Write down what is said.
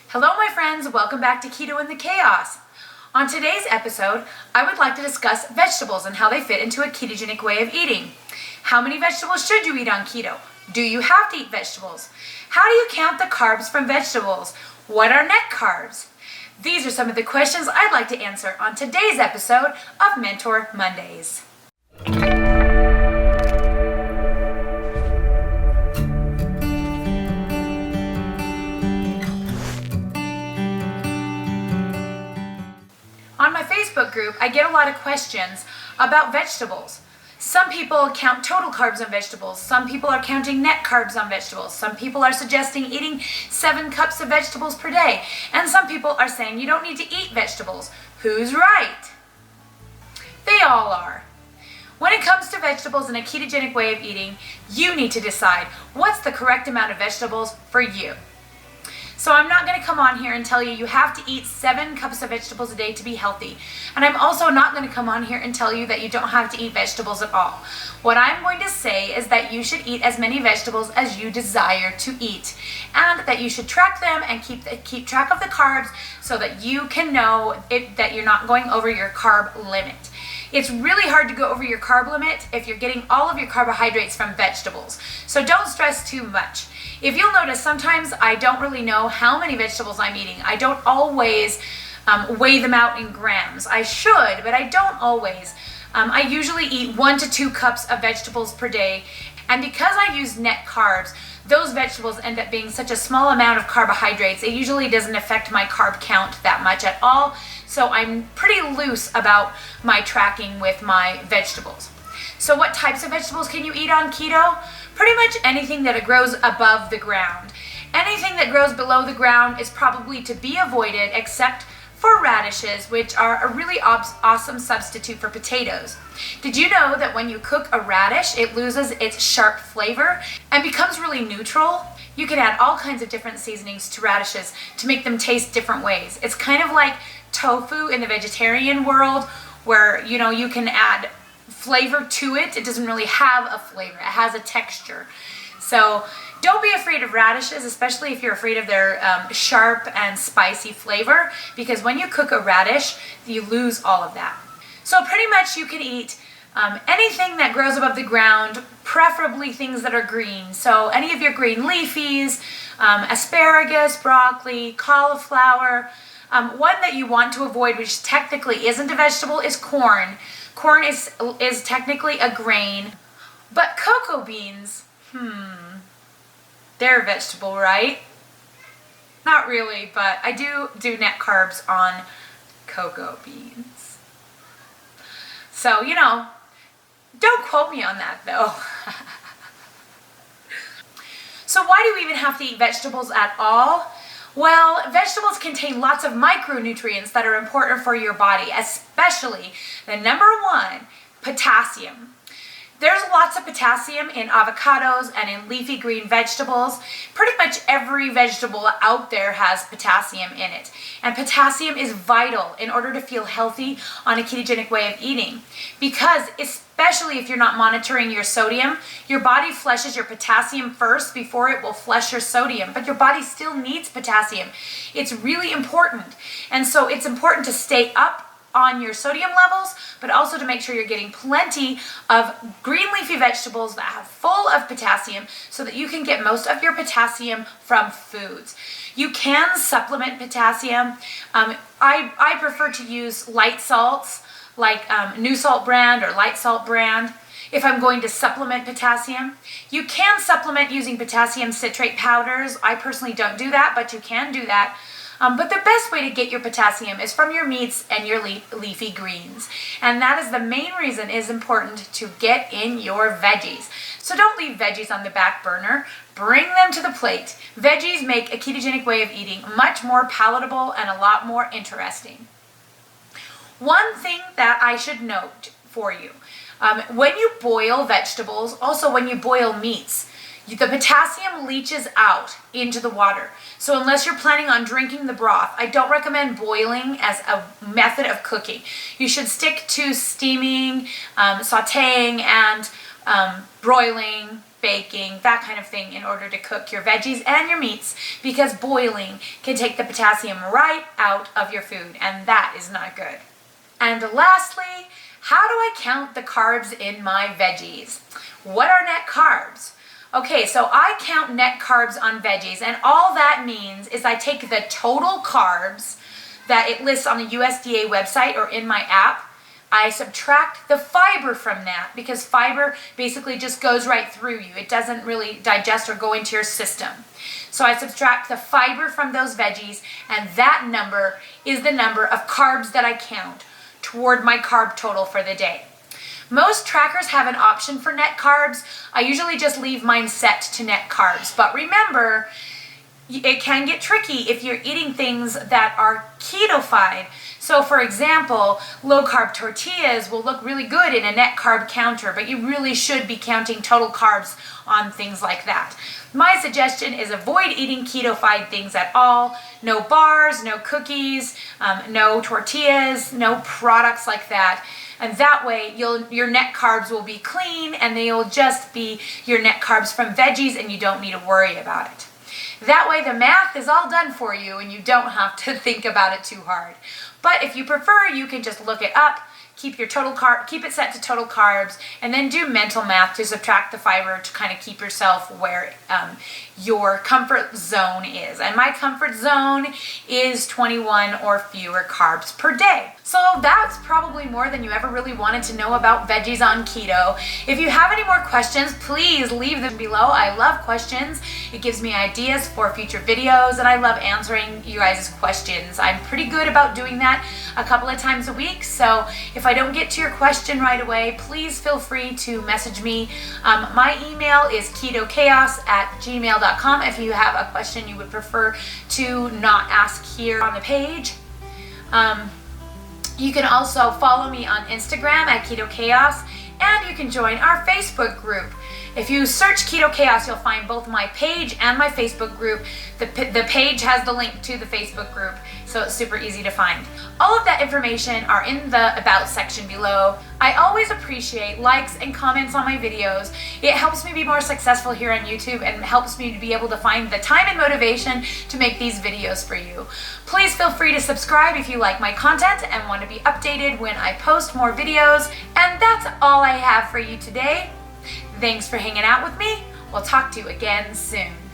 Hello my friends, welcome back to Keto in the Chaos. On today's episode, I would like to discuss vegetables and how they fit into a ketogenic way of eating. How many vegetables should you eat on keto? Do you have to eat vegetables? How do you count the carbs from vegetables? What are net carbs? These are some of the questions I'd like to answer on today's episode of Mentor Mondays. On my Facebook group, I get a lot of questions about vegetables. Some people count total carbs on vegetables. Some people are counting net carbs on vegetables. Some people are suggesting eating 7 cups of vegetables per day. And some people are saying you don't need to eat vegetables. Who's right? They all are. When it comes to vegetables and a ketogenic way of eating, you need to decide what's the correct amount of vegetables for you. So I'm not going to come on here and tell you you have to eat 7 cups of vegetables a day to be healthy. And I'm also not going to come on here and tell you that you don't have to eat vegetables at all. What I'm going to say is that you should eat as many vegetables as you desire to eat. And that you should track them and keep track of the carbs so that you can know that you're not going over your carb limit. It's really hard to go over your carb limit if you're getting all of your carbohydrates from vegetables. So don't stress too much. If you'll notice, sometimes I don't really know how many vegetables I'm eating. I don't always weigh them out in grams. I should, but I don't always. I usually eat 1 to 2 cups of vegetables per day. And because I use net carbs, those vegetables end up being such a small amount of carbohydrates, it usually doesn't affect my carb count that much at all. So I'm pretty loose about my tracking with my vegetables. So what types of vegetables can you eat on keto? Pretty much anything that grows above the ground. Anything that grows below the ground is probably to be avoided except for radishes, which are a really awesome substitute for potatoes. Did you know that when you cook a radish, it loses its sharp flavor and becomes really neutral? You can add all kinds of different seasonings to radishes to make them taste different ways. It's kind of like tofu in the vegetarian world where, you can add flavor to it. It doesn't really have a flavor. It has a texture. So don't be afraid of radishes, especially if you're afraid of their sharp and spicy flavor, because when you cook a radish, you lose all of that. So pretty much you can eat anything that grows above the ground, preferably things that are green. So any of your green leafies, asparagus, broccoli, cauliflower. One that you want to avoid, which technically isn't a vegetable, is corn. Corn is technically a grain, but cocoa beans, they're a vegetable, right? Not really, but I do net carbs on cocoa beans. So, don't quote me on that though. So why do we even have to eat vegetables at all? Well, vegetables contain lots of micronutrients that are important for your body, especially the number 1, potassium. There's lots of potassium in avocados and in leafy green vegetables. Pretty much every vegetable out there has potassium in it. And potassium is vital in order to feel healthy on a ketogenic way of eating. Because especially if you're not monitoring your sodium, your body flushes your potassium first before it will flush your sodium. But your body still needs potassium. It's really important. And so it's important to stay up on your sodium levels, but also to make sure you're getting plenty of green leafy vegetables that are full of potassium so that you can get most of your potassium from foods. You can supplement potassium. I prefer to use light salts like New Salt brand or Light Salt brand if I'm going to supplement potassium. You can supplement using potassium citrate powders. I personally don't do that, but you can do that. But the best way to get your potassium is from your meats and your leafy greens. And that is the main reason it is important to get in your veggies. So don't leave veggies on the back burner. Bring them to the plate. Veggies make a ketogenic way of eating much more palatable and a lot more interesting. One thing that I should note for you, when you boil vegetables, also when you boil meats, the potassium leaches out into the water. So unless you're planning on drinking the broth, I don't recommend boiling as a method of cooking. You should stick to steaming, sautéing, and broiling baking, that kind of thing in order to cook your veggies and your meats, because boiling can take the potassium right out of your food, and that is not good. And lastly, how do I count the carbs in my veggies? What are net carbs? Okay, so I count net carbs on veggies, and all that means is I take the total carbs that it lists on the USDA website or in my app. I subtract the fiber from that, because fiber basically just goes right through you. It doesn't really digest or go into your system. So I subtract the fiber from those veggies, and that number is the number of carbs that I count toward my carb total for the day. Most trackers have an option for net carbs. I usually just leave mine set to net carbs. But remember, it can get tricky if you're eating things that are ketofied. So for example, low-carb tortillas will look really good in a net carb counter, but you really should be counting total carbs on things like that. My suggestion is avoid eating ketofied things at all. No bars, no cookies, no tortillas, no products like that. And that way, your net carbs will be clean, and they'll just be your net carbs from veggies, and you don't need to worry about it. That way, the math is all done for you, and you don't have to think about it too hard. But if you prefer, you can just look it up, keep it set to total carbs, and then do mental math to subtract the fiber to kind of keep yourself where your comfort zone is. And my comfort zone is 21 or fewer carbs per day. So that's probably more than you ever really wanted to know about veggies on keto. If you have any more questions, please leave them below. I love questions. It gives me ideas for future videos, and I love answering you guys' questions. I'm pretty good about doing that a couple of times a week, so if I don't get to your question right away, please feel free to message me. My email is ketochaos@gmail.com if you have a question you would prefer to not ask here on the page. You can also follow me on Instagram at Keto Chaos, and you can join our Facebook group. If you search Keto Chaos, you'll find both my page and my Facebook group. The page has the link to the Facebook group, so it's super easy to find. All of that information are in the About section below. I always appreciate likes and comments on my videos. It helps me be more successful here on YouTube and helps me to be able to find the time and motivation to make these videos for you. Please feel free to subscribe if you like my content and want to be updated when I post more videos. And that's all I have for you today. Thanks for hanging out with me. We'll talk to you again soon.